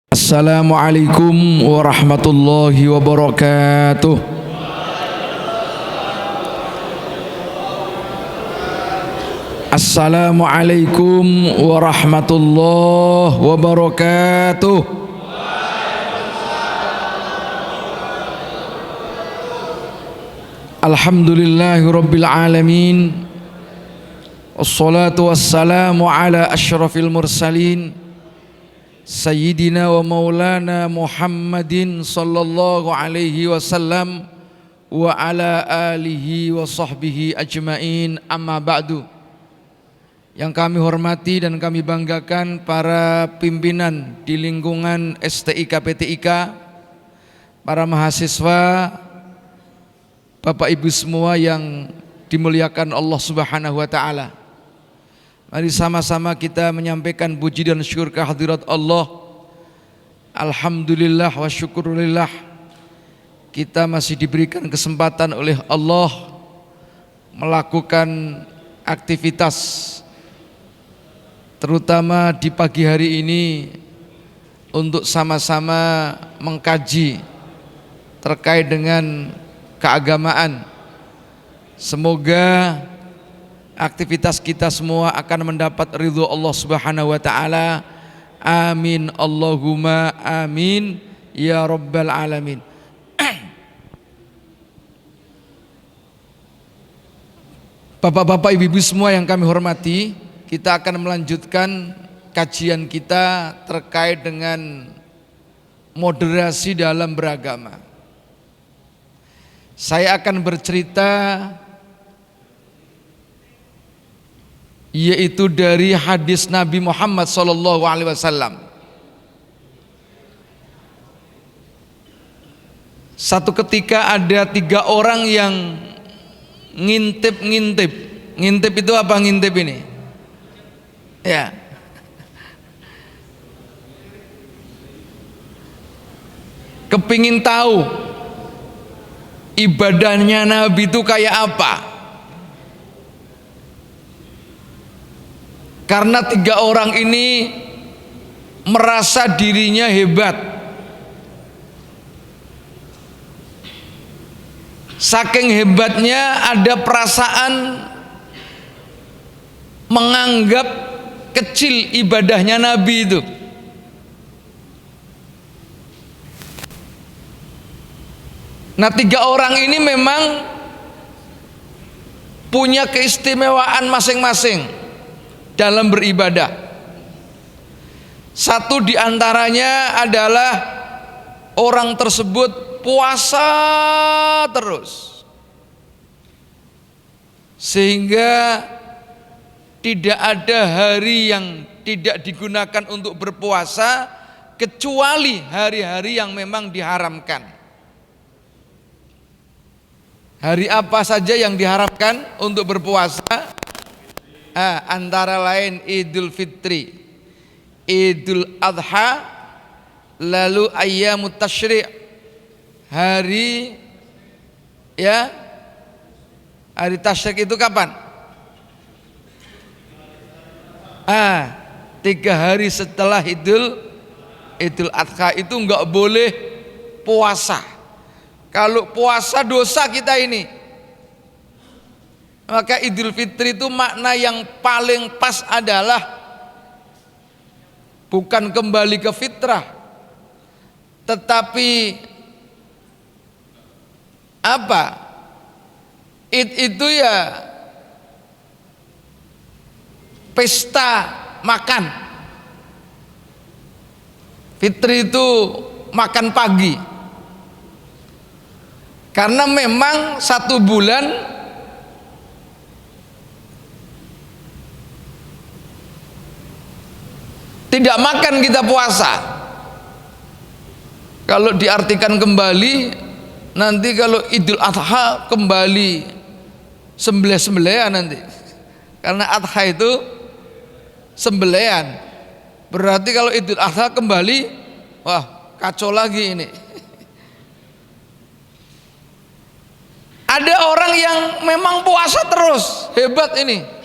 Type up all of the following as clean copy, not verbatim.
Assalamualaikum warahmatullahi wabarakatuh. Assalamualaikum warahmatullahi wabarakatuh. Alhamdulillahi rabbil alamin. Wassalatu wassalamu ala asyrafil mursalin Sayyidina wa maulana Muhammadin sallallahu alaihi wasallam wa ala alihi wa sahbihi ajmain, amma ba'du. Yang kami hormati dan kami banggakan para pimpinan di lingkungan STIK PTIK, para mahasiswa, Bapak Ibu semua yang dimuliakan Allah Subhanahu wa taala. Mari sama-sama kita menyampaikan puji dan syukur kehadirat Allah. Alhamdulillah wa syukurillah, kita masih diberikan kesempatan oleh Allah melakukan aktivitas, terutama di pagi hari ini, untuk sama-sama mengkaji terkait dengan keagamaan. Semoga aktivitas kita semua akan mendapat ridho Allah Subhanahu wa taala. Amin Allahumma amin ya rabbal alamin. Bapak-bapak, ibu-ibu semua yang kami hormati, kita akan melanjutkan kajian kita terkait dengan moderasi dalam beragama. Saya akan bercerita yaitu dari hadis Nabi Muhammad SAW. Satu ketika ada 3 orang yang ngintip. Ngintip itu apa ngintip ini? Ya. Kepingin tahu ibadahnya Nabi itu kayak apa. Karena 3 orang ini merasa dirinya hebat. Saking hebatnya ada perasaan menganggap kecil ibadahnya Nabi itu. Nah, 3 orang ini memang punya keistimewaan masing-masing dalam beribadah. Satu di antaranya adalah orang tersebut puasa terus, sehingga tidak ada hari yang tidak digunakan untuk berpuasa kecuali hari-hari yang memang diharamkan. Hari apa saja yang diharamkan untuk berpuasa? Antara lain Idul Fitri, Idul Adha, lalu Ayyamut Tasyri', hari tasyrik itu kapan? 3 hari setelah Idul Adha itu enggak boleh puasa. Kalau puasa dosa kita ini. Maka Idul Fitri itu makna yang paling pas adalah bukan kembali ke fitrah, tetapi apa? Itu ya pesta makan. Fitri itu makan pagi. Karena memang 1 bulan tidak makan kita puasa. Kalau diartikan kembali, nanti kalau Idul Adha kembali sembelih-sembelihan nanti. Karena Adha itu sembelihan. Berarti kalau Idul Adha kembali, wah kacau lagi ini. Ada orang yang memang puasa terus, hebat ini.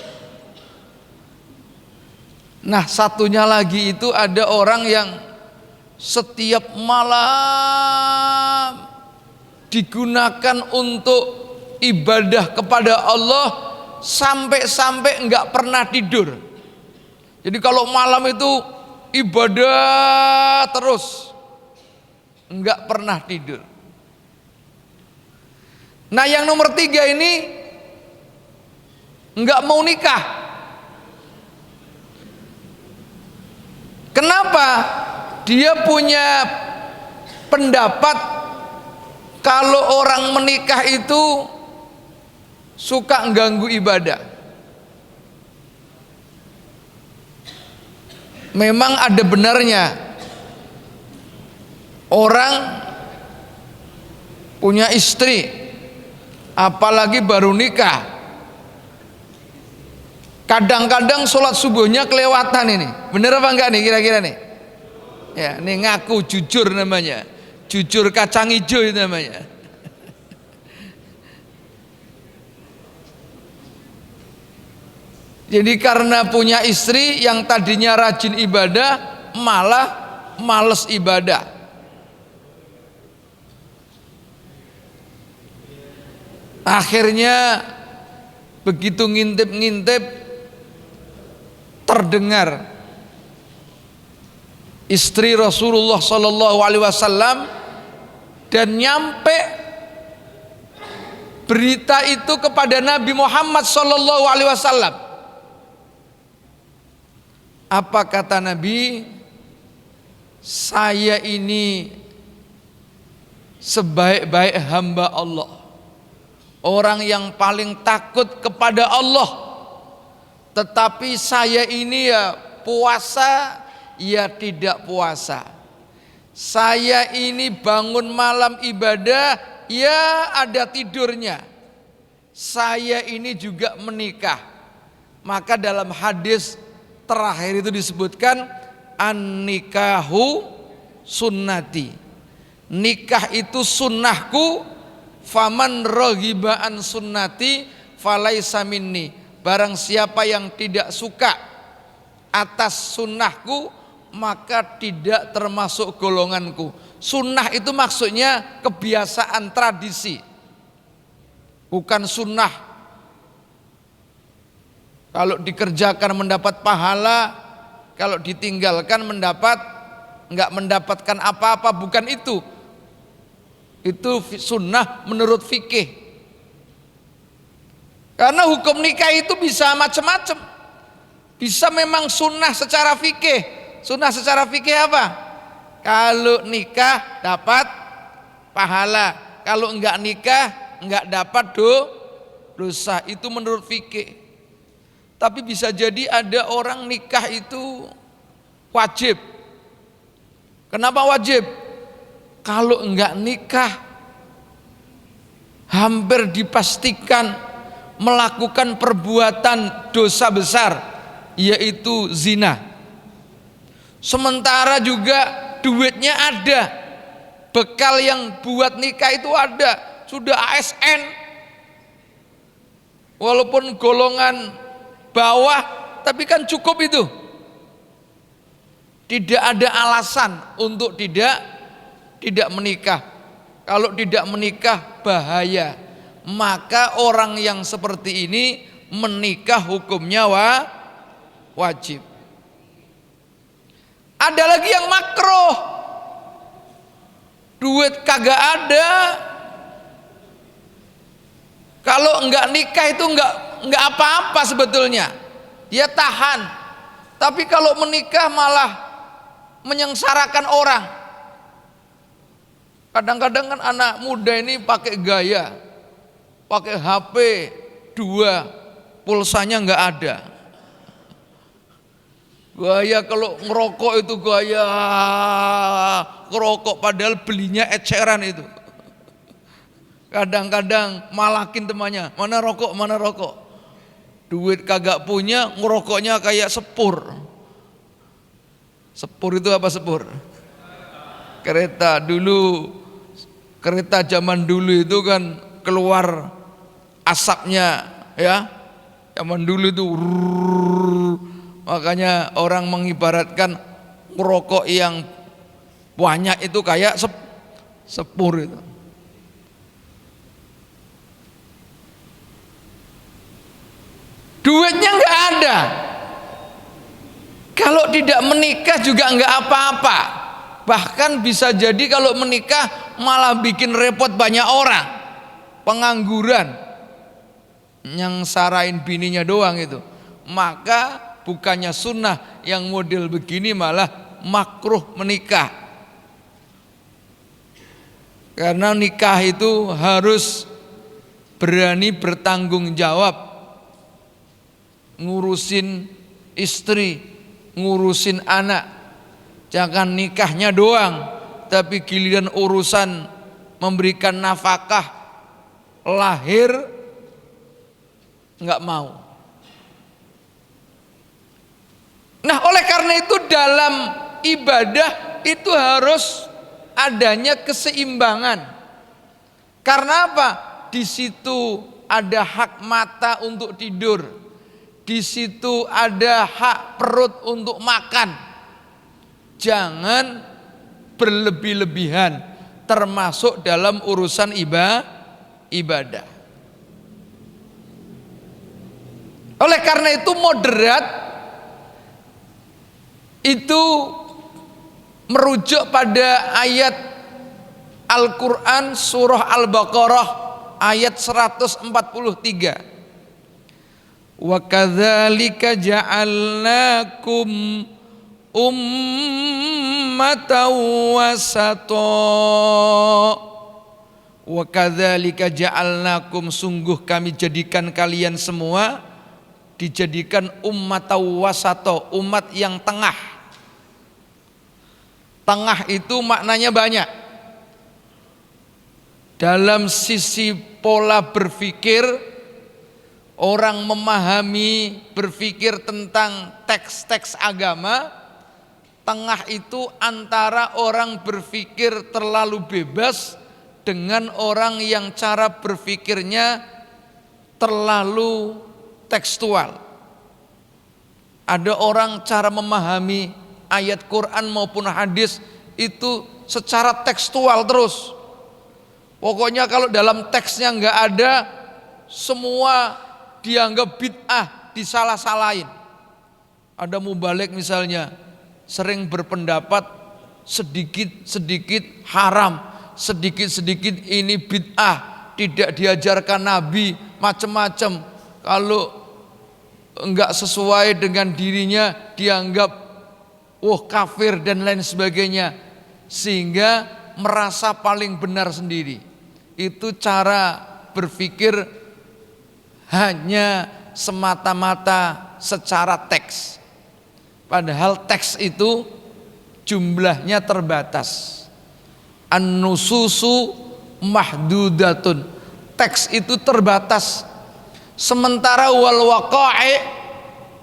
Nah, satunya lagi itu ada orang yang setiap malam digunakan untuk ibadah kepada Allah sampai-sampai enggak pernah tidur. Jadi kalau malam itu ibadah terus, enggak pernah tidur. Nah yang nomor 3 ini enggak mau nikah. Kenapa? Dia punya pendapat kalau orang menikah itu suka mengganggu ibadah. Memang ada benarnya. Orang punya istri, apalagi baru nikah, kadang-kadang sholat subuhnya kelewatan ini. Bener apa enggak nih kira-kira nih? Ya, ini ngaku jujur namanya. Jujur kacang hijau itu namanya. Jadi karena punya istri yang tadinya rajin ibadah, malah males ibadah. Akhirnya begitu ngintip-ngintip terdengar istri Rasulullah Sallallahu Alaihi Wasallam dan nyampe berita itu kepada Nabi Muhammad Sallallahu Alaihi Wasallam. Apa kata Nabi? Saya ini sebaik-baik hamba Allah, orang yang paling takut kepada Allah, tetapi saya ini ya puasa ya tidak puasa, saya ini bangun malam ibadah ya ada tidurnya, saya ini juga menikah. Maka dalam hadis terakhir itu disebutkan an-nikahu sunnati, nikah itu sunnahku, faman raghiba an sunnati falaisa minni, barang siapa yang tidak suka atas sunnahku maka tidak termasuk golonganku. Sunnah itu maksudnya kebiasaan, tradisi, bukan sunnah kalau dikerjakan mendapat pahala, kalau ditinggalkan enggak mendapatkan apa-apa, bukan itu. Itu sunnah menurut fikih. Karena hukum nikah itu bisa macam-macam. Bisa memang sunnah secara fikih. Sunnah secara fikih apa? Kalau nikah dapat pahala, kalau enggak nikah enggak dapat dosa. Itu menurut fikih. Tapi bisa jadi ada orang nikah itu wajib. Kenapa wajib? Kalau enggak nikah hampir dipastikan melakukan perbuatan dosa besar, yaitu zina. Sementara juga duitnya ada, bekal yang buat nikah itu ada, sudah ASN, walaupun golongan bawah tapi kan cukup itu. Tidak ada alasan untuk tidak menikah. Kalau tidak menikah bahaya. Maka orang yang seperti ini menikah hukumnya wajib. Ada lagi yang makruh, duit kagak ada, kalau enggak nikah itu enggak apa-apa sebetulnya, dia tahan. Tapi kalau menikah malah menyengsarakan orang. Kadang-kadang kan anak muda ini pakai gaya, pakai HP 2, pulsanya enggak ada. Gaya kalau ngerokok itu gaya ngerokok padahal belinya eceran itu. Kadang-kadang malakin temannya, mana rokok. Duit kagak punya, ngerokoknya kayak sepur. Sepur itu apa sepur? Kereta dulu, kereta zaman dulu itu kan keluar asapnya ya. Zaman dulu itu makanya orang mengibaratkan ngerokok yang Banyak itu kayak sepur itu. Duitnya nggak ada. Kalau tidak menikah juga nggak apa-apa. Bahkan bisa jadi kalau menikah malah bikin repot banyak orang. Pengangguran, yang sarain bininya doang itu. Maka bukannya sunnah yang model begini, malah makruh menikah. Karena nikah itu harus berani bertanggung jawab, ngurusin istri, ngurusin anak. Jangan nikahnya doang, tapi giliran urusan memberikan nafkah, lahir nggak mau. Nah, oleh karena itu dalam ibadah itu harus adanya keseimbangan. Karena apa? Di situ ada hak mata untuk tidur, di situ ada hak perut untuk makan. Jangan berlebih-lebihan, termasuk dalam urusan ibadah. Oleh karena itu moderat itu merujuk pada ayat Al-Quran surah Al-Baqarah ayat 143. Wa kadzalika ja'alnakum ummatan wasata. Wa kadzalika ja'alnakum, sungguh kami jadikan kalian semua dijadikan ummatan wasata, umat yang tengah. Tengah itu maknanya banyak. Dalam sisi pola berpikir, orang memahami, berpikir tentang teks-teks agama, tengah itu antara orang berpikir terlalu bebas dengan orang yang cara berpikirnya terlalu tekstual. Ada orang cara memahami ayat Quran maupun hadis itu secara tekstual terus. Pokoknya kalau dalam teksnya nggak ada, semua dianggap bid'ah, disalah-salahin. Ada mubalik misalnya, sering berpendapat sedikit-sedikit haram, sedikit-sedikit ini bid'ah, tidak diajarkan Nabi, macam-macam. Kalau enggak sesuai dengan dirinya dianggap kafir dan lain sebagainya, sehingga merasa paling benar sendiri. Itu cara berpikir hanya semata-mata secara teks. Padahal teks itu jumlahnya terbatas. An-nususu mahdudatun. Teks itu terbatas. Sementara wal waqa'i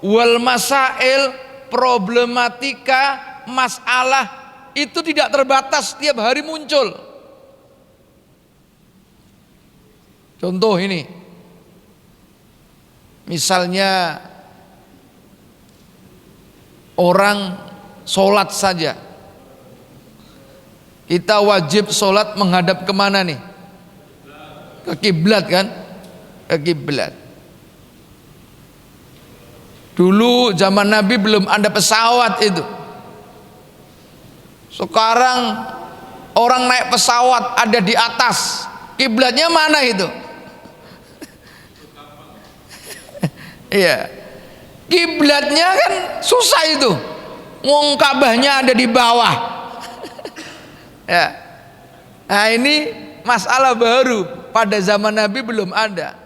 wal masail, problematika, masalah itu tidak terbatas, setiap hari muncul. Contoh ini, misalnya orang sholat saja, kita wajib sholat menghadap kemana nih? Ke kiblat kan? Ke kiblat. Dulu zaman Nabi belum ada pesawat itu. Sekarang orang naik pesawat ada di atas. Kiblatnya mana itu? Iya. Kiblatnya kan susah itu. Wong Ka'bahnya ada di bawah. Ya. Nah, ini masalah baru, pada zaman Nabi belum ada.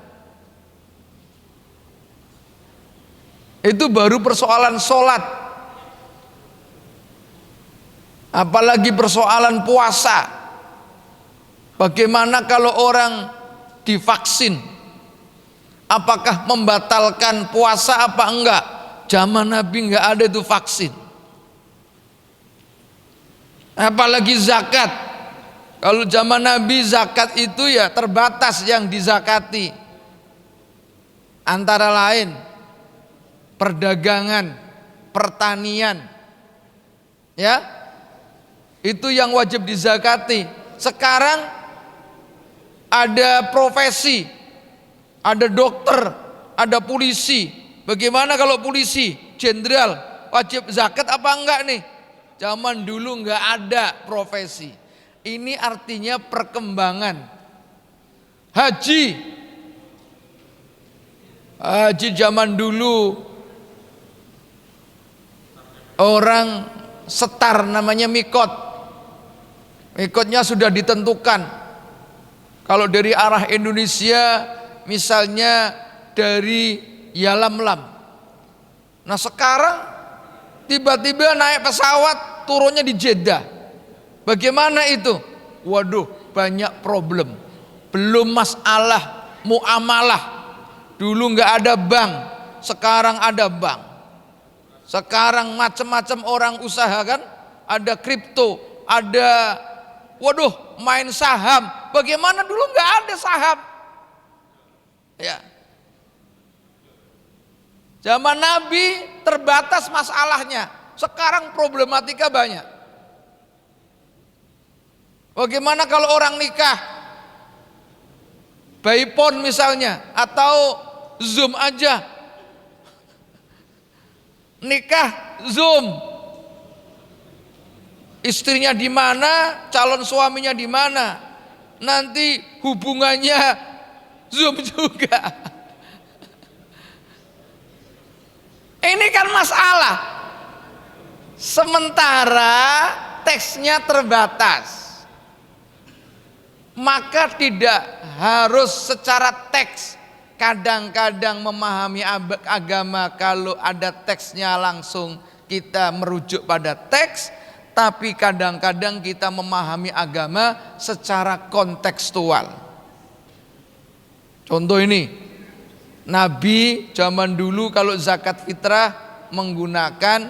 Itu baru persoalan sholat, apalagi persoalan puasa. Bagaimana kalau orang divaksin, apakah membatalkan puasa apa enggak? Zaman Nabi enggak ada itu vaksin. Apalagi zakat, kalau zaman Nabi zakat itu ya terbatas yang dizakati, antara lain perdagangan, pertanian, ya. Itu yang wajib dizakati. Sekarang ada profesi, ada dokter, ada polisi. Bagaimana kalau polisi, jenderal, wajib zakat apa enggak nih? Zaman dulu enggak ada profesi. Ini artinya perkembangan. Haji zaman dulu orang setar namanya mikot. Mikotnya sudah ditentukan. Kalau dari arah Indonesia misalnya dari Yalamlam. Nah sekarang tiba-tiba naik pesawat turunnya di Jeddah. Bagaimana itu? Waduh, banyak problem. Belum masalah muamalah. Dulu nggak ada bank, sekarang ada bank. Sekarang macam-macam orang usaha kan, ada kripto, ada main saham. Bagaimana dulu nggak ada saham? Ya. Zaman Nabi terbatas masalahnya. Sekarang problematika banyak. Bagaimana kalau orang nikah by phone misalnya, atau Zoom aja. Nikah Zoom. Istrinya di mana, calon suaminya di mana. Nanti hubungannya Zoom juga. Ini kan masalah. Sementara teksnya terbatas. Maka tidak harus secara teks. Kadang-kadang memahami agama kalau ada teksnya langsung kita merujuk pada teks. Tapi kadang-kadang kita memahami agama secara kontekstual. Contoh ini, Nabi zaman dulu kalau zakat fitrah menggunakan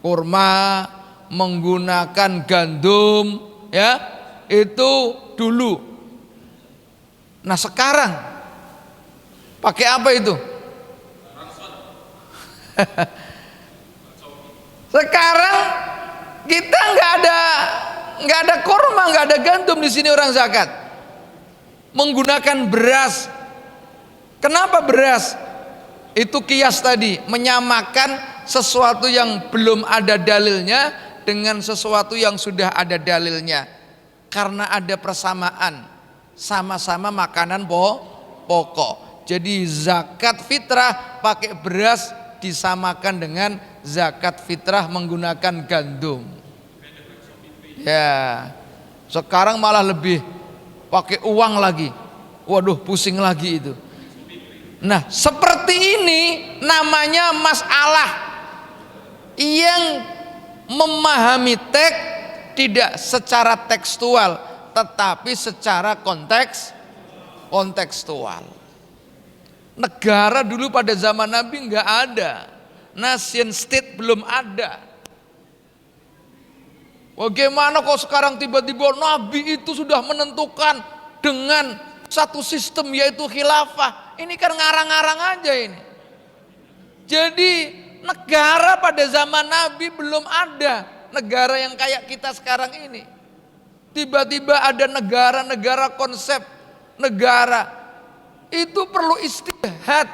kurma, menggunakan gandum, ya itu dulu. Nah sekarang pakai apa itu? Sekarang kita nggak ada kurma, nggak ada gandum di sini orang zakat. Menggunakan beras. Kenapa beras? Itu kias tadi, menyamakan sesuatu yang belum ada dalilnya dengan sesuatu yang sudah ada dalilnya. Karena ada persamaan, sama-sama makanan pokok. Jadi zakat fitrah pakai beras disamakan dengan zakat fitrah menggunakan gandum. Ya, sekarang malah lebih pakai uang lagi. Waduh, pusing lagi itu. Nah, seperti ini namanya masalah yang memahami teks tidak secara tekstual, tetapi secara kontekstual. Negara dulu pada zaman Nabi nggak ada, nation state belum ada. Bagaimana kok sekarang tiba-tiba Nabi itu sudah menentukan dengan satu sistem yaitu khilafah? Ini kan ngarang-ngarang aja ini. Jadi negara pada zaman Nabi belum ada. Negara yang kayak kita sekarang ini. Tiba-tiba ada negara-negara konsep negara. Itu perlu istihad.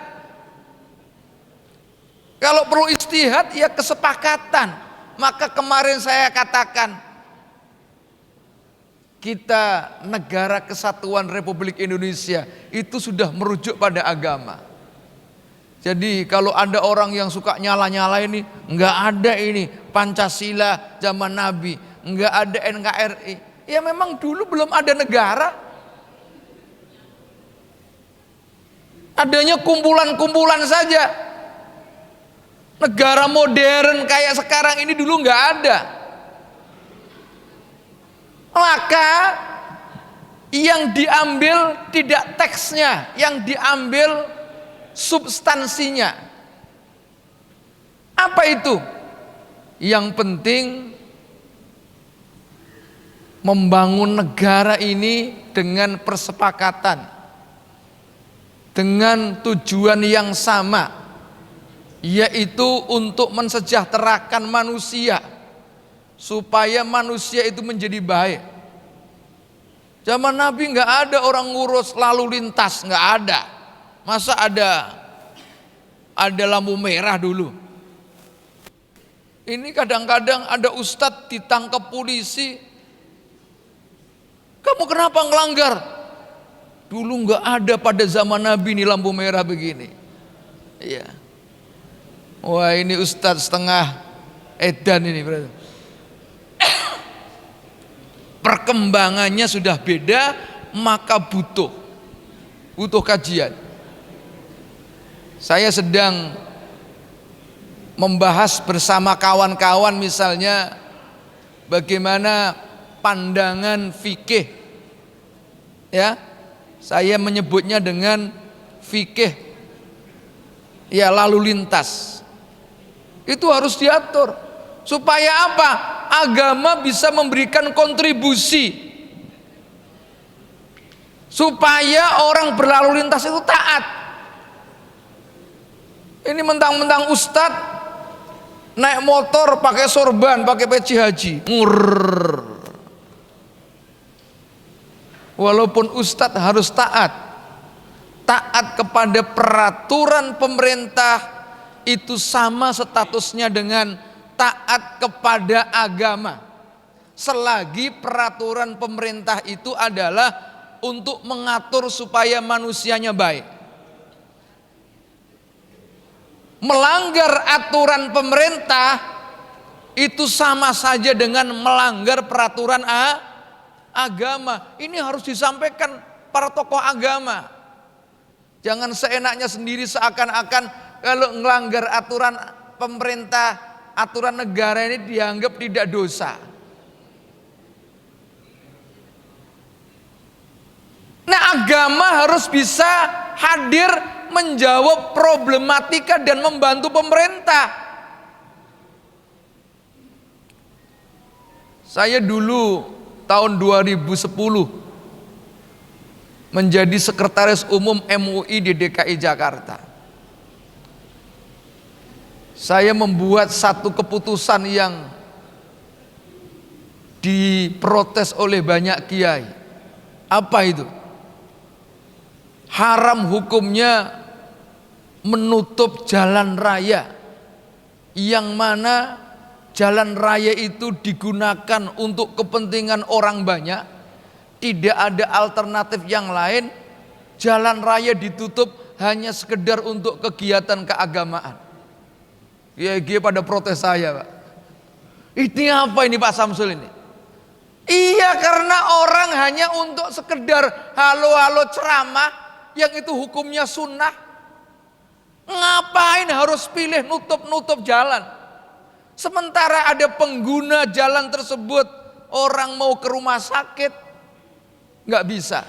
Kalau perlu istihad ya kesepakatan. Maka kemarin saya katakan kita negara kesatuan Republik Indonesia itu sudah merujuk pada agama. Jadi kalau ada orang yang suka nyala-nyala ini, enggak ada ini Pancasila zaman Nabi, enggak ada NKRI. Ya memang dulu belum ada negara. Adanya kumpulan-kumpulan saja. Negara modern kayak sekarang ini dulu enggak ada. Maka yang diambil tidak teksnya, yang diambil substansinya. Apa itu? Yang penting membangun negara ini dengan persepakatan, dengan tujuan yang sama, yaitu untuk mensejahterakan manusia supaya manusia itu menjadi baik. Zaman Nabi nggak ada orang ngurus lalu lintas, nggak ada. Masa ada lampu merah dulu? Ini kadang-kadang ada ustadz ditangkap polisi. Kamu kenapa ngelanggar? Dulu nggak ada pada zaman Nabi nih lampu merah begini. Iya. Wah, ini ustadz setengah edan ini berarti. Perkembangannya sudah beda, maka butuh kajian. Saya sedang membahas bersama kawan-kawan misalnya bagaimana pandangan fikih, ya, saya menyebutnya dengan fikih, ya, lalu lintas. Itu harus diatur supaya apa? Agama bisa memberikan kontribusi supaya orang berlalu lintas itu taat. Ini mentang-mentang ustadz naik motor pakai sorban, pakai peci haji. Walaupun ustadz harus taat kepada peraturan pemerintah, itu sama statusnya dengan taat kepada agama, selagi peraturan pemerintah itu adalah untuk mengatur supaya manusianya baik. Melanggar aturan pemerintah itu sama saja dengan melanggar peraturan agama. Ini harus disampaikan para tokoh agama. Jangan seenaknya sendiri, seakan-akan kalau melanggar aturan pemerintah, aturan negara ini dianggap tidak dosa. Nah, agama harus bisa hadir menjawab problematika dan membantu pemerintah. Saya dulu tahun 2010 menjadi sekretaris umum MUI di DKI Jakarta. Saya membuat satu keputusan yang diprotes oleh banyak kiai. Apa itu? Haram hukumnya menutup jalan raya, yang mana jalan raya itu digunakan untuk kepentingan orang banyak, tidak ada alternatif yang lain. Jalan raya ditutup hanya sekedar untuk kegiatan keagamaan. Kiai pada protes saya, Pak. Ini apa ini Pak Samsul ini? Iya, karena orang hanya untuk sekedar halo-halo ceramah, yang itu hukumnya sunnah. Ngapain harus pilih nutup-nutup jalan? Sementara ada pengguna jalan tersebut, orang mau ke rumah sakit nggak bisa,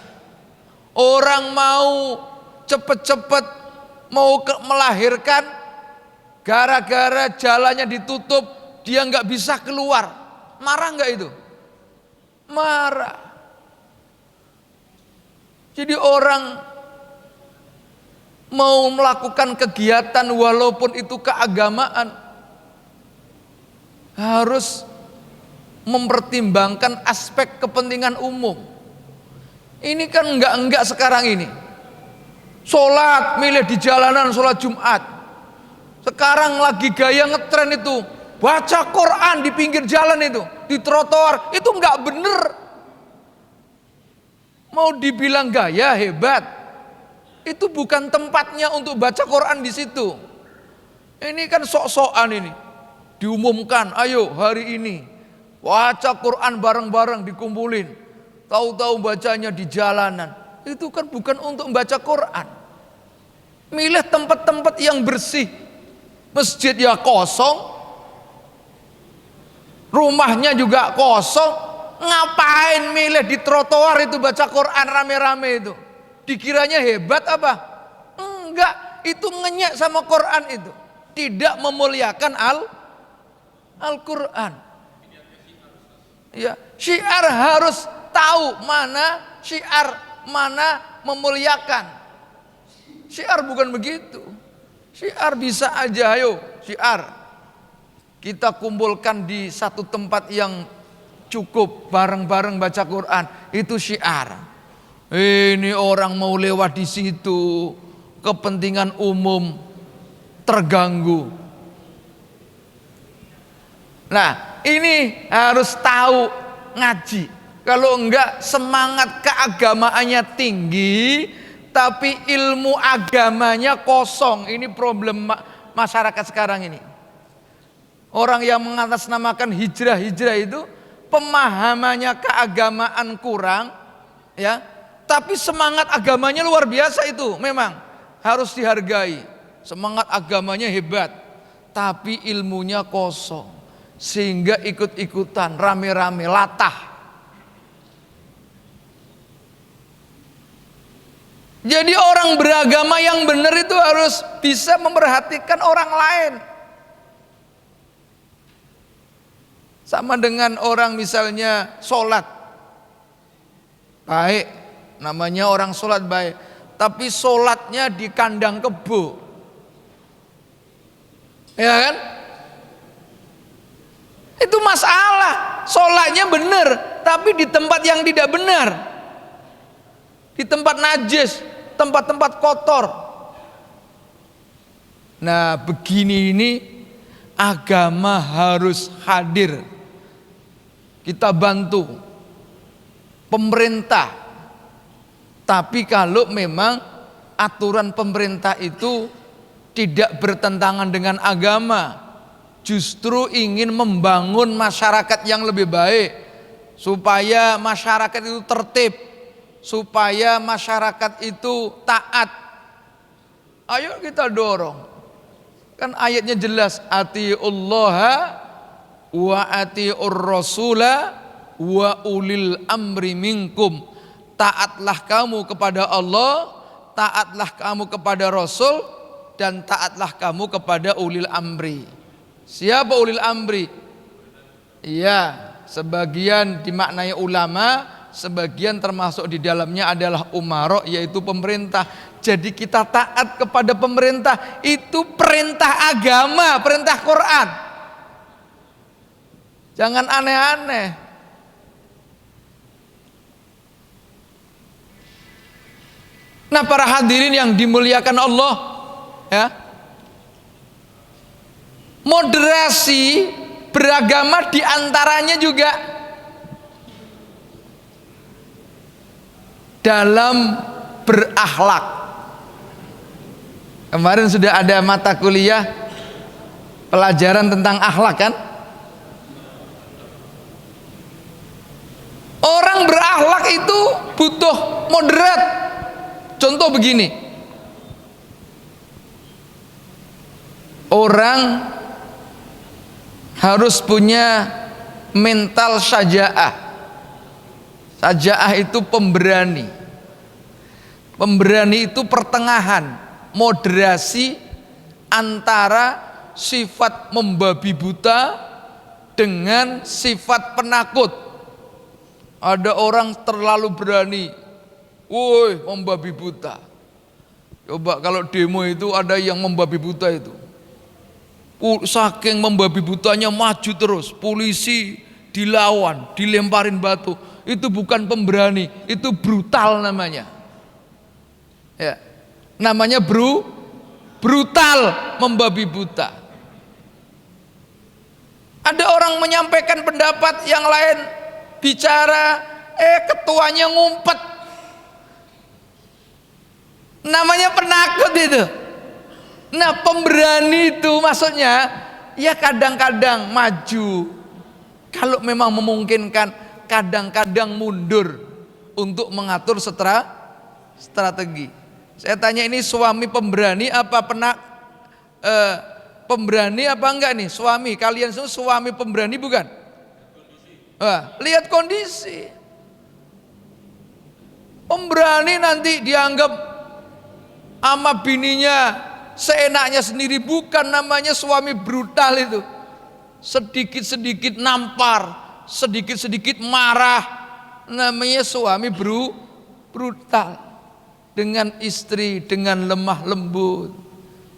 orang mau cepet-cepet mau melahirkan, gara-gara jalannya ditutup dia nggak bisa keluar. Marah nggak itu? Marah. Jadi orang mau melakukan kegiatan walaupun itu keagamaan harus mempertimbangkan aspek kepentingan umum. Ini kan enggak sekarang ini. Sholat milih di jalanan, sholat Jumat. Sekarang lagi gaya ngetren itu, baca Quran di pinggir jalan itu, di trotoar, itu enggak bener. Mau dibilang gaya hebat, itu bukan tempatnya untuk baca Quran di situ. Ini kan sok-sokan ini. Diumumkan, ayo hari ini baca Quran bareng-bareng dikumpulin. Tahu-tahu bacanya di jalanan. Itu kan bukan untuk membaca Quran. Milih tempat-tempat yang bersih. Masjid ya kosong, rumahnya juga kosong. Ngapain milih di trotoar itu baca Quran rame-rame itu? Dikiranya hebat apa? Enggak, itu ngenyek sama Quran itu. Tidak memuliakan Al-Quran. Ya, syiar harus tahu mana syiar, mana memuliakan. Syiar bukan begitu. Syiar bisa aja, ayo syiar. kita kumpulkan di satu tempat yang cukup, bareng-bareng baca Quran, itu syiar. Ini orang mau lewat di situ, kepentingan umum terganggu. Nah, ini harus tahu ngaji. Kalau enggak, semangat keagamaannya tinggi, tapi ilmu agamanya kosong. Ini problem masyarakat sekarang ini. Orang yang mengatasnamakan hijrah itu pemahamannya keagamaan kurang, ya. Tapi semangat agamanya luar biasa itu, memang harus dihargai. Semangat agamanya hebat, tapi ilmunya kosong, sehingga ikut-ikutan, rame-rame, latah. Jadi orang beragama yang benar itu harus bisa memperhatikan orang lain. Sama dengan orang misalnya sholat baik, namanya orang sholat baik, tapi sholatnya di kandang kebo, ya kan? Itu masalah. Sholatnya benar, tapi di tempat yang tidak benar, di tempat najis, tempat-tempat kotor. Nah, begini ini agama harus hadir. Kita bantu pemerintah. Tapi kalau memang aturan pemerintah itu tidak bertentangan dengan agama, justru ingin membangun masyarakat yang lebih baik, supaya masyarakat itu tertib, supaya masyarakat itu taat, ayo kita dorong. Kan ayatnya jelas, atiullaha wa atiur rasula wa ulil amri minkum. Taatlah kamu kepada Allah, taatlah kamu kepada Rasul, dan taatlah kamu kepada ulil amri. Siapa ulil amri? Iya, sebagian dimaknai ulama, sebagian termasuk di dalamnya adalah umara, yaitu pemerintah. Jadi kita taat kepada pemerintah, itu perintah agama, perintah Quran. Jangan aneh-aneh. Nah, para hadirin yang dimuliakan Allah, ya, moderasi beragama diantaranya juga dalam berakhlak. Kemarin sudah ada mata kuliah pelajaran tentang akhlak kan? Orang berakhlak itu butuh moderat. Contoh begini, orang harus punya mental syaja'ah. Syaja'ah itu pemberani. Pemberani itu pertengahan, moderasi antara sifat membabi buta dengan sifat penakut. Ada orang terlalu berani, woi, membabi buta. Coba kalau demo itu ada yang membabi buta itu, saking membabi butanya maju terus, polisi dilawan, dilemparin batu. Itu bukan pemberani, itu brutal namanya. Ya, namanya brutal, membabi buta. Ada orang menyampaikan pendapat yang lain, bicara, ketuanya ngumpet. Namanya penakut itu. Nah, pemberani itu maksudnya ya kadang-kadang maju, kalau memang memungkinkan, kadang-kadang mundur untuk mengatur strategi. Saya tanya, ini suami pemberani apa pemberani apa enggak nih? Suami, kalian semua suami pemberani bukan? Lihat kondisi. Pemberani nanti dianggap sama bininya seenaknya sendiri, bukan, namanya suami brutal itu. Sedikit-sedikit nampar, sedikit-sedikit marah, namanya suami brutal. Dengan istri dengan lemah lembut,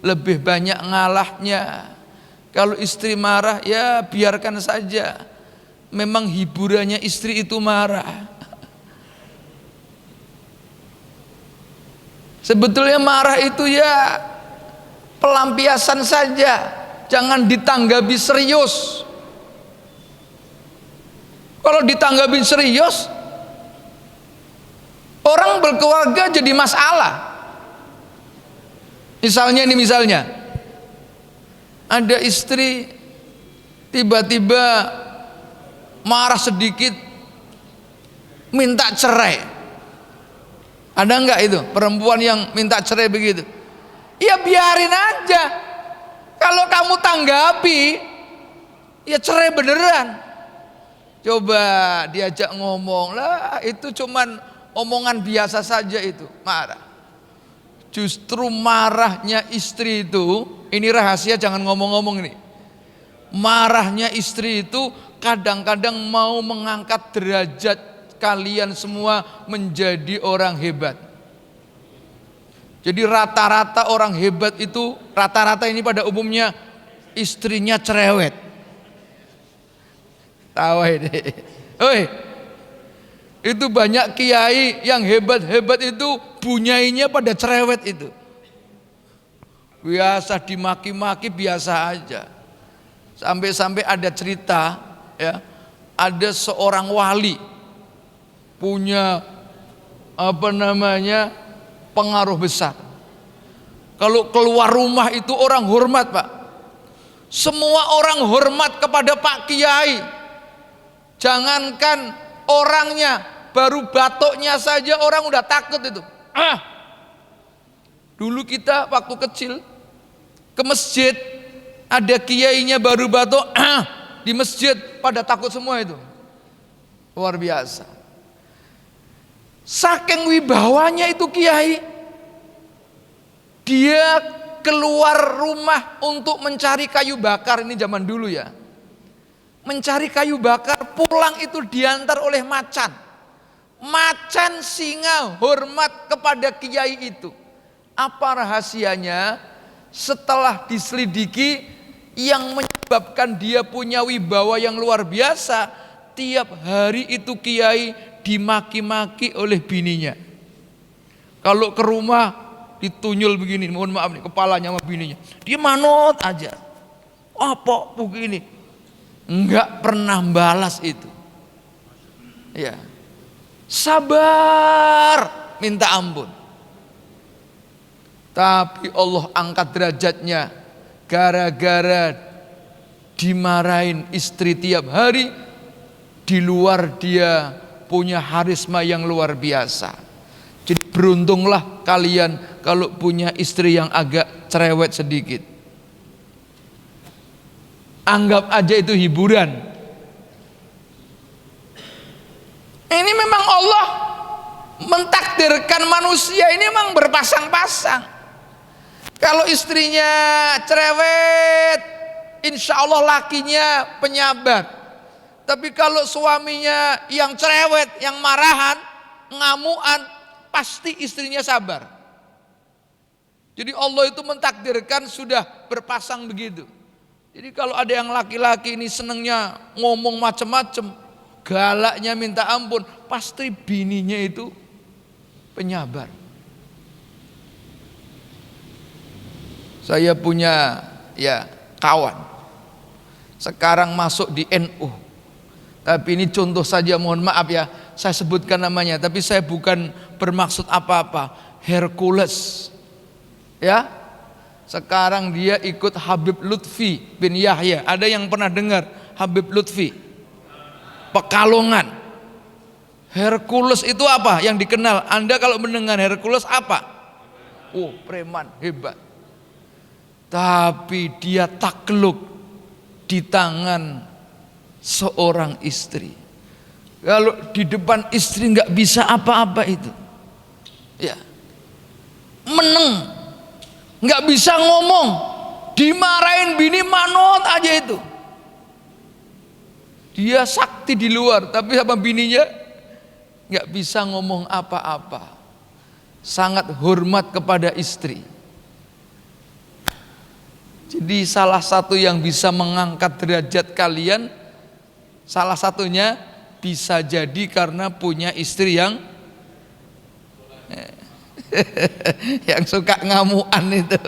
lebih banyak ngalahnya. Kalau istri marah, ya biarkan saja. Memang hiburannya istri itu marah. Sebetulnya marah itu ya pelampiasan saja, jangan ditanggapi serius. Kalau ditanggapi serius, orang berkeluarga jadi masalah. Misalnya ada istri tiba-tiba marah sedikit minta cerai. Ada enggak itu perempuan yang minta cerai begitu? Ya biarin aja. Kalau kamu tanggapi, ya cerai beneran. Coba diajak ngomong lah, itu cuman omongan biasa saja itu, marah. Justru marahnya istri itu, ini rahasia jangan ngomong-ngomong ini. Marahnya istri itu kadang-kadang mau mengangkat derajat kalian semua menjadi orang hebat. Jadi rata-rata orang hebat itu, rata-rata ini pada umumnya istrinya cerewet. Tahu ini. Oi. Itu banyak kiai yang hebat-hebat itu bunyainya pada cerewet itu. Biasa dimaki-maki biasa aja. Sampai-sampai ada cerita ya, ada seorang wali punya pengaruh besar. Kalau keluar rumah itu orang hormat, Pak. Semua orang hormat kepada Pak Kiai. Jangankan orangnya, baru batuknya saja orang udah takut itu. Dulu kita waktu kecil ke masjid, ada kiainya baru batuk, di masjid pada takut semua itu. Luar biasa. Saking wibawanya itu kiai, dia keluar rumah untuk mencari kayu bakar, ini zaman dulu ya. Mencari kayu bakar, pulang itu diantar oleh macan. Macan singa hormat kepada kiai itu. Apa rahasianya? Setelah diselidiki, yang menyebabkan dia punya wibawa yang luar biasa, tiap hari itu kiai dimaki-maki oleh bininya. Kalau ke rumah ditunyul begini, mohon maaf nih, kepalanya sama bininya, dia manut aja. Apa begini? Enggak pernah balas itu. Ya. Sabar, minta ampun. Tapi Allah angkat derajatnya gara-gara dimarahin istri tiap hari. Di luar dia punya harisma yang luar biasa. Jadi beruntunglah kalian kalau punya istri yang agak cerewet sedikit. Anggap aja itu hiburan. Ini memang Allah mentakdirkan manusia ini memang berpasang-pasang. Kalau istrinya cerewet, insya Allah lakinya penyabar. Tapi kalau suaminya yang cerewet, yang marahan, ngamuan, pasti istrinya sabar. Jadi Allah itu mentakdirkan sudah berpasang begitu. Jadi kalau ada yang laki-laki ini senengnya ngomong macam-macam, galaknya minta ampun, pasti bininya itu penyabar. Saya punya kawan, sekarang masuk di NU. Tapi ini contoh saja, mohon maaf ya, saya sebutkan namanya, tapi saya bukan bermaksud apa-apa. Hercules, ya. Sekarang dia ikut Habib Lutfi bin Yahya. Ada yang pernah dengar Habib Lutfi? Pekalongan. Hercules itu apa yang dikenal? Anda kalau mendengar Hercules apa? Oh, preman hebat. Tapi dia takluk di tangan seorang istri. Kalau di depan istri nggak bisa apa-apa itu. Ya. Meneng. Nggak bisa ngomong, dimarahin bini manut aja itu. Dia sakti di luar, tapi sama bininya nggak bisa ngomong apa-apa. Sangat hormat kepada istri. Jadi salah satu yang bisa mengangkat derajat kalian, salah satunya bisa jadi karena punya istri yang yang suka ngamuan itu.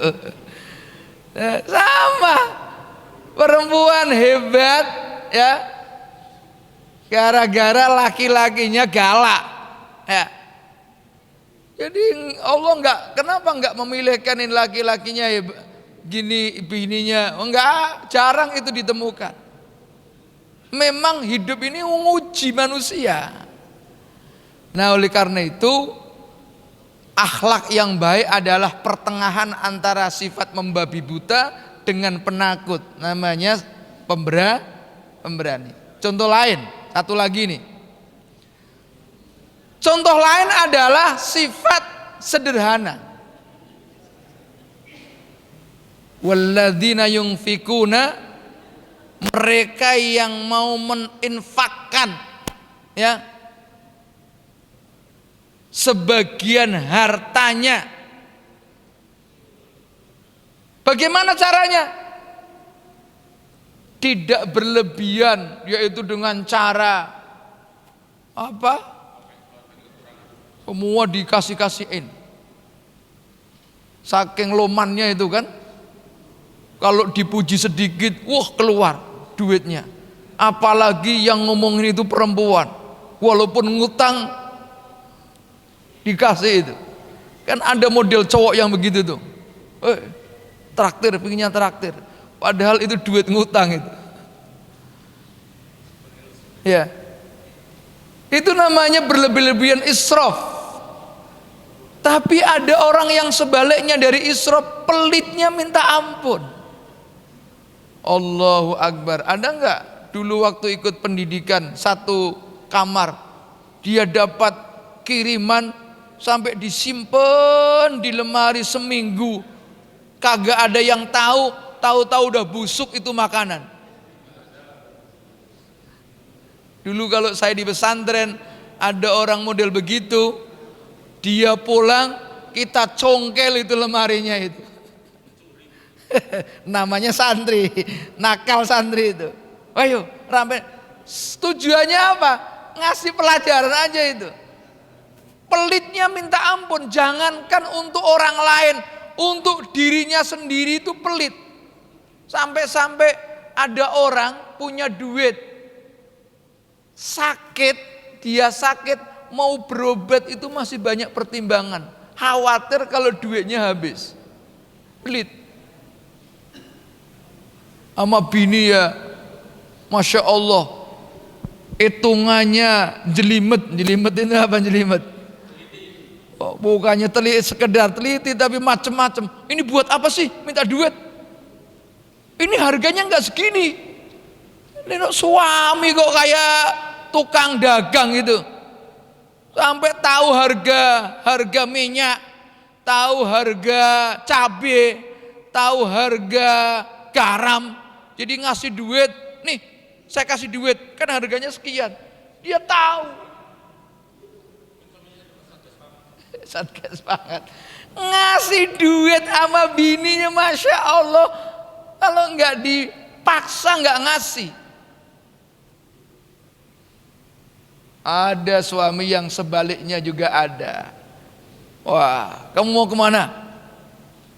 Sama, perempuan hebat ya, gara-gara laki-lakinya galak ya. Jadi Allah kenapa enggak memilihkan laki-lakinya gini bininya? Enggak, jarang itu ditemukan. Memang hidup ini menguji manusia. Nah, oleh karena itu akhlak yang baik adalah pertengahan antara sifat membabi buta dengan penakut. Namanya pemberani. Contoh lain, satu lagi nih. Contoh lain adalah sifat sederhana. Walladzina yunfikuna, mereka yang mau meninfakkan ya sebagian hartanya. Bagaimana caranya? Tidak berlebihan, yaitu dengan cara apa? Semua dikasih-kasihin. Saking lomannya itu kan, kalau dipuji sedikit, wah keluar duitnya. Apalagi yang ngomongin itu perempuan, walaupun ngutang dikasih itu. Kan ada model cowok yang begitu tuh. Traktir, pinginnya traktir. Padahal itu duit ngutang itu. Ya. Itu namanya berlebih-lebihan, israf. Tapi ada orang yang sebaliknya dari israf, pelitnya minta ampun. Allahu Akbar. Ada enggak dulu waktu ikut pendidikan satu kamar, dia dapat kiriman sampai disimpan di lemari seminggu, kagak ada yang tahu udah busuk itu makanan. Dulu kalau saya di pesantren ada orang model begitu, dia pulang kita congkel itu lemarinya itu. Namanya santri, nakal santri itu. Ayo, ramai. Tujuannya apa? Ngasih pelajaran aja itu. Pelitnya minta ampun, jangankan untuk orang lain, untuk dirinya sendiri itu pelit. Sampai-sampai ada orang punya duit, sakit, dia sakit, mau berobat itu masih banyak pertimbangan. Khawatir kalau duitnya habis. Pelit. Sama bini ya, Masya Allah, hitungannya jelimet. Jelimet ini apa jelimet? Bukannya sekedar teliti, tapi macem-macem. Ini buat apa sih minta duit? Ini harganya nggak segini. Ini suami kok kayak tukang dagang itu. Sampai tahu harga minyak, tahu harga cabai, tahu harga garam. Jadi ngasih duit, nih saya kasih duit, kan harganya sekian. Dia tahu. Satgas banget. Ngasih duit sama bininya, Masya Allah. Kalau nggak dipaksa nggak ngasih. Ada suami yang sebaliknya juga ada. Wah, kamu mau kemana?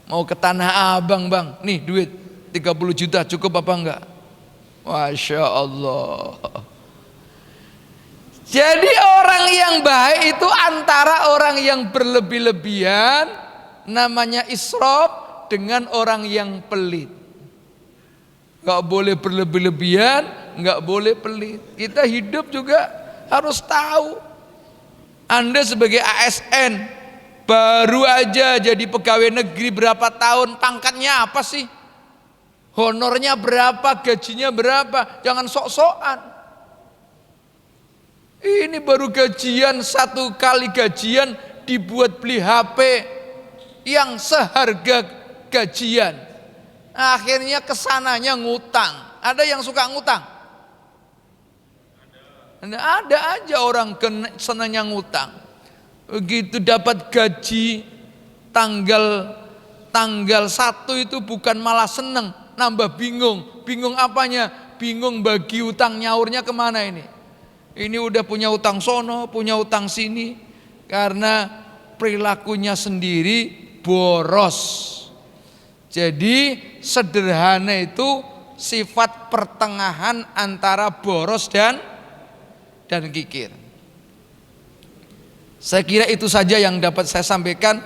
Mau ke Tanah Abang bang, nih duit 30 juta cukup apa enggak? Masya Allah. Jadi orang yang baik itu antara orang yang berlebih-lebihan, namanya israf, dengan orang yang pelit. Gak boleh berlebih-lebihan, gak boleh pelit. Kita hidup juga harus tahu. Anda sebagai ASN baru aja jadi pegawai negeri berapa tahun, pangkatnya apa sih? Honornya berapa, gajinya berapa? Jangan sok-sokan. Ini baru gajian, satu kali gajian dibuat beli HP yang seharga gajian. Akhirnya kesananya ngutang. Ada yang suka ngutang? Ada aja orang senangnya ngutang. Begitu dapat gaji tanggal tanggal 1 itu bukan malah seneng, nambah bingung. Bingung apanya? Bingung bagi utang nyaurnya kemana ini. Ini udah punya utang sono, punya utang sini, karena perilakunya sendiri boros. Jadi sederhana itu sifat pertengahan antara boros dan kikir. Saya kira itu saja yang dapat saya sampaikan.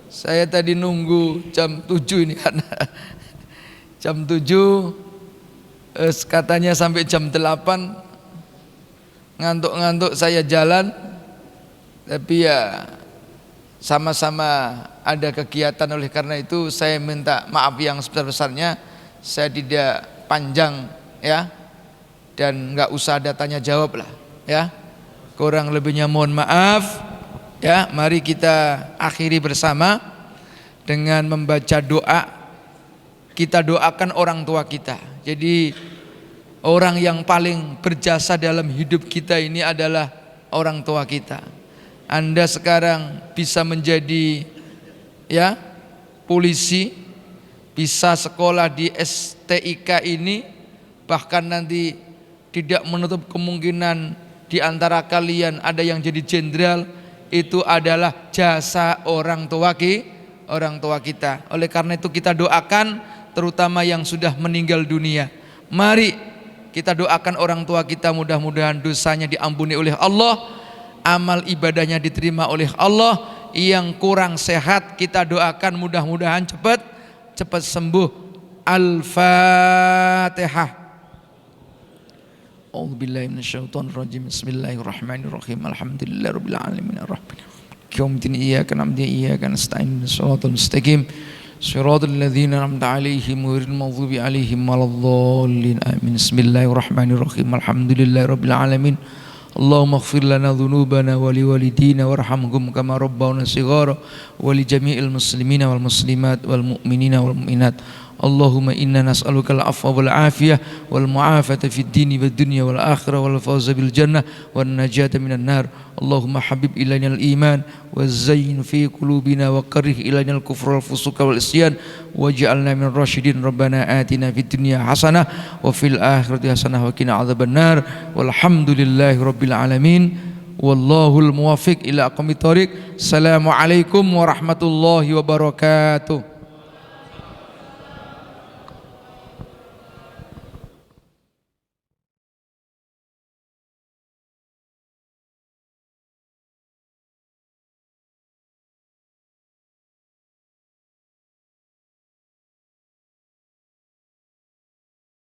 Saya tadi nunggu jam 7 ini karena jam 7 katanya sampai jam 8. Ngantuk-ngantuk saya jalan, tapi ya sama-sama ada kegiatan. Oleh karena itu saya minta maaf yang sebesar-besarnya. Saya tidak panjang ya, dan nggak usah ada tanya jawab lah ya. Kurang lebihnya mohon maaf ya. Mari kita akhiri bersama dengan membaca doa. Kita doakan orang tua kita. Jadi orang yang paling berjasa dalam hidup kita ini adalah orang tua kita. Anda sekarang bisa menjadi ya polisi, bisa sekolah di STIK ini, bahkan nanti tidak menutup kemungkinan di antara kalian ada yang jadi jenderal. Itu adalah jasa orang tua kita. Oleh karena itu kita doakan terutama yang sudah meninggal dunia. Mari kita doakan orang tua kita, mudah-mudahan dosanya diampuni oleh Allah, amal ibadahnya diterima oleh Allah. Yang kurang sehat kita doakan mudah-mudahan cepat sembuh. Al-Fatihah. A'udzubillahi minasyaitonir rajim. Bismillahirrahmanirrahim. Alhamdulillahirabbil alamin arrahmanir rahim. Yaumiddin iyyaka na'budu wa iyyaka nasta'in. Shiratal mustaqim. Shiratal ladzina an'amta 'alaihim ghairil maghdubi 'alaihim waladdallin. Amin. Bismillahirrahmanirrahim. Alhamdulillahirabbil alamin. Allahumma ighfir lana dhunubana wa liwalidina warhamhum kama rabbawna shighara wa li jami'il muslimina wal muslimat wal mu'minina wal mu'minat. Allahumma inna nas'aluka al-'afwa wal 'afiyah wal mu'afata fid dini wad dunya wal akhirah wal fawza bil jannah wan najata minan nar. Allahumma habib ilaina al-iman wa zayyin fi qulubina wa karrih ilaina al-kufra wal fusuqa wal isyan waj'alna min rasyidin. Rabbana atina fid dunya hasanah wa fil akhirati hasanah wa qina adzabannar. Walhamdulillahi rabbil alamin. Wallahul muwaffiq ila aqwamit thoriq. Assalamualaikum warahmatullahi wabarakatuh.